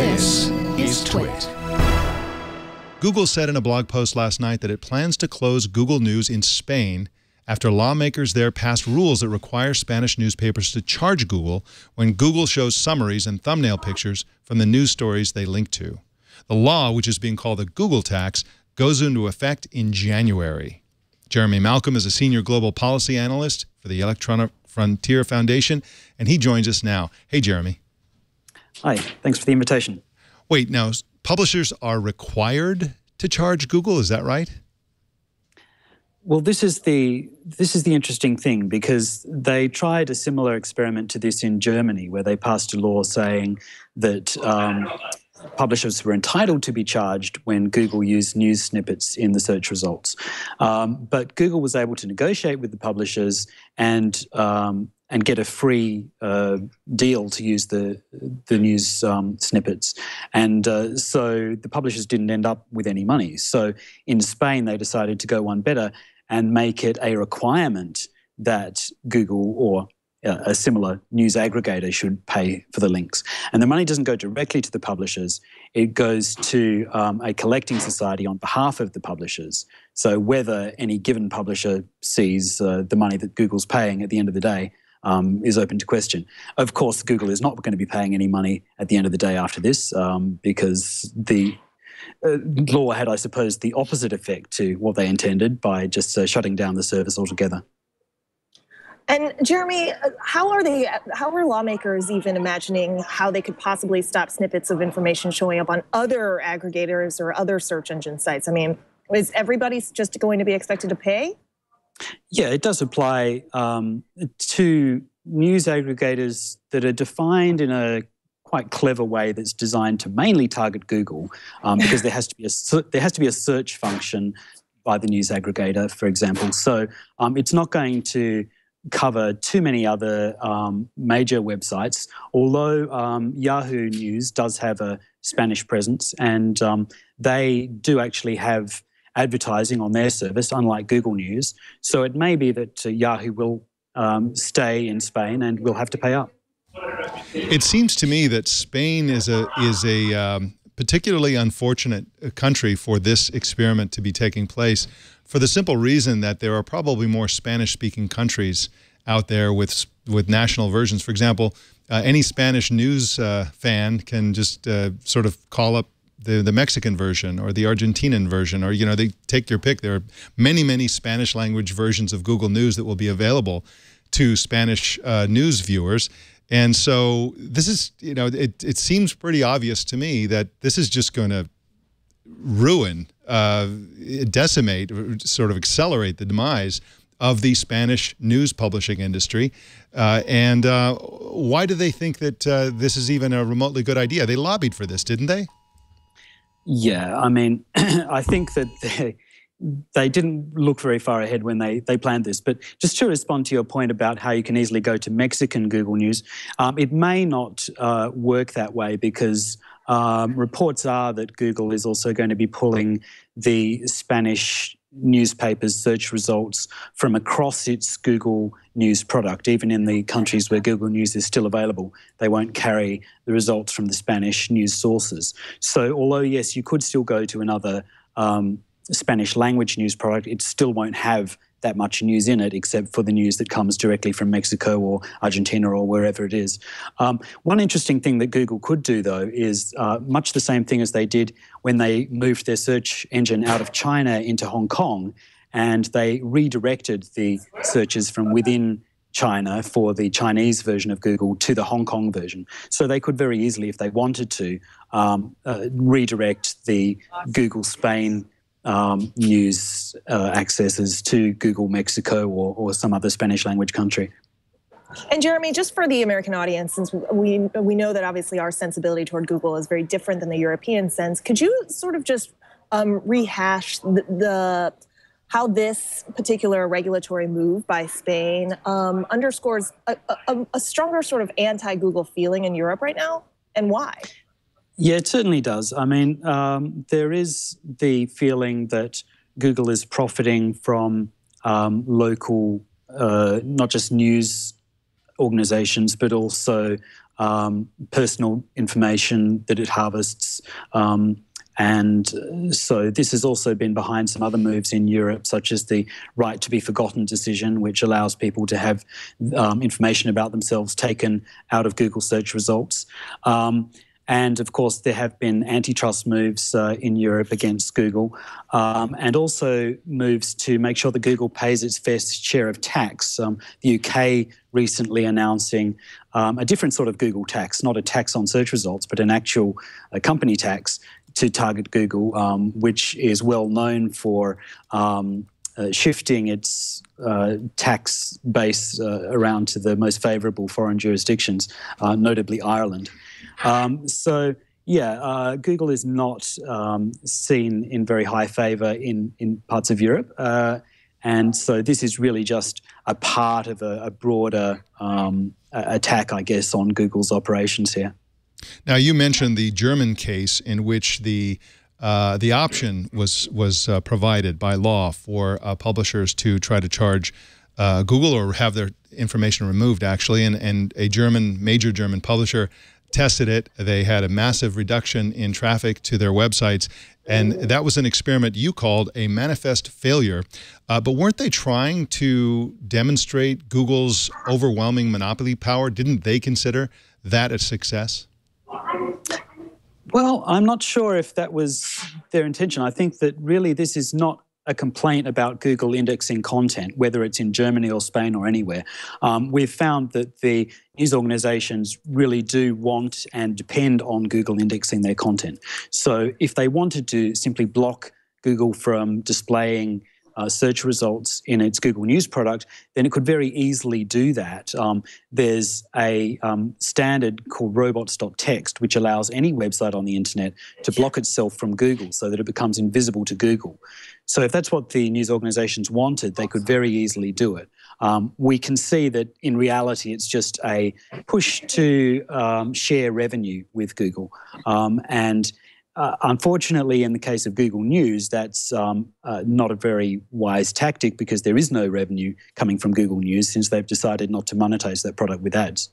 This is TWiT. Google said in a blog post last night that it plans to close Google News in Spain after lawmakers there passed rules that require Spanish newspapers to charge Google when Google shows summaries and thumbnail pictures from the news stories they link to. The law, which is being called the Google tax, goes into effect in January. Jeremy Malcolm is a senior global policy analyst for the Electronic Frontier Foundation, and he joins us now. Hey, Jeremy. Hi, thanks for the invitation. Wait, now, publishers are required to charge Google, is that right? Well, this is the interesting thing, because they tried a similar experiment to this in Germany, where they passed a law saying that publishers were entitled to be charged when Google used news snippets in the search results. But Google was able to negotiate with the publishers and get a free deal to use the news snippets. And so the publishers didn't end up with any money. So in Spain, they decided to go one better and make it a requirement that Google or a similar news aggregator should pay for the links. And the money doesn't go directly to the publishers. It goes to a collecting society on behalf of the publishers. So whether any given publisher sees the money that Google's paying at the end of the day is open to question. Of course, Google is not going to be paying any money at the end of the day after this, because the law had, I suppose, the opposite effect to what they intended by just shutting down the service altogether. And Jeremy, how are lawmakers even imagining how they could possibly stop snippets of information showing up on other aggregators or other search engine sites? I mean, is everybody just going to be expected to pay? Yeah, it does apply to news aggregators that are defined in a quite clever way that's designed to mainly target Google, because there has to be a search function by the news aggregator, for example. So it's not going to cover too many other major websites, although Yahoo News does have a Spanish presence, and they do actually have advertising on their service, unlike Google News. So it may be that Yahoo will stay in Spain and will have to pay up. It seems to me that Spain is a particularly unfortunate country for this experiment to be taking place, for the simple reason that there are probably more Spanish-speaking countries out there with national versions. For example, any Spanish news fan can just sort of call up the Mexican version or the Argentinian version, or, you know, they take your pick. There are many, many Spanish language versions of Google News that will be available to Spanish news viewers. And so this is, you know, it seems pretty obvious to me that this is just going to ruin, decimate, sort of accelerate the demise of the Spanish news publishing industry. And why do they think that this is even a remotely good idea? They lobbied for this, didn't they? Yeah, I mean, I think that they didn't look very far ahead when they planned this. But just to respond to your point about how you can easily go to Mexican Google News, it may not work that way, because reports are that Google is also going to be pulling the Spanish newspapers' search results from across its Google News product. Even in the countries where Google News is still available, they won't carry the results from the Spanish news sources. So although, yes, you could still go to another Spanish language news product, it still won't have that much news in it, except for the news that comes directly from Mexico or Argentina or wherever it is. One interesting thing that Google could do, though, is much the same thing as they did when they moved their search engine out of China into Hong Kong, and they redirected the searches from within China for the Chinese version of Google to the Hong Kong version. So they could very easily, if they wanted to, redirect the Google Spain news accesses to Google Mexico or some other Spanish language country. And Jeremy, just for the American audience, since we know that obviously our sensibility toward Google is very different than the European sense, could you sort of just rehash how this particular regulatory move by Spain underscores a stronger sort of anti-Google feeling in Europe right now, and why? Yeah, it certainly does. I mean, there is the feeling that Google is profiting from local, not just news organizations, but also personal information that it harvests. And so this has also been behind some other moves in Europe, such as the right to be forgotten decision, which allows people to have information about themselves taken out of Google search results. And of course, there have been antitrust moves in Europe against Google, and also moves to make sure that Google pays its fair share of tax. The UK recently announcing a different sort of Google tax, not a tax on search results, but an actual company tax to target Google, which is well known for shifting its tax base around to the most favourable foreign jurisdictions, notably Ireland. So, yeah, Google is not seen in very high favour in parts of Europe. And so this is really just a part of a broader attack, I guess, on Google's operations here. Now, you mentioned the German case in which the option was provided by law for publishers to try to charge Google or have their information removed, actually, and a major German publisher tested it. They had a massive reduction in traffic to their websites, and that was an experiment you called a manifest failure. But weren't they trying to demonstrate Google's overwhelming monopoly power? Didn't they consider that a success? Well, I'm not sure if that was their intention. I think that really this is not a complaint about Google indexing content, whether it's in Germany or Spain or anywhere. We've found that the news organizations really do want and depend on Google indexing their content. So if they wanted to simply block Google from displaying search results in its Google News product, then it could very easily do that. There's a standard called robots.txt, which allows any website on the internet to block itself from Google so that it becomes invisible to Google. So if that's what the news organizations wanted, they could very easily do it. We can see that in reality, it's just a push to share revenue with Google. Unfortunately, in the case of Google News, that's not a very wise tactic because there is no revenue coming from Google News since they've decided not to monetize that product with ads.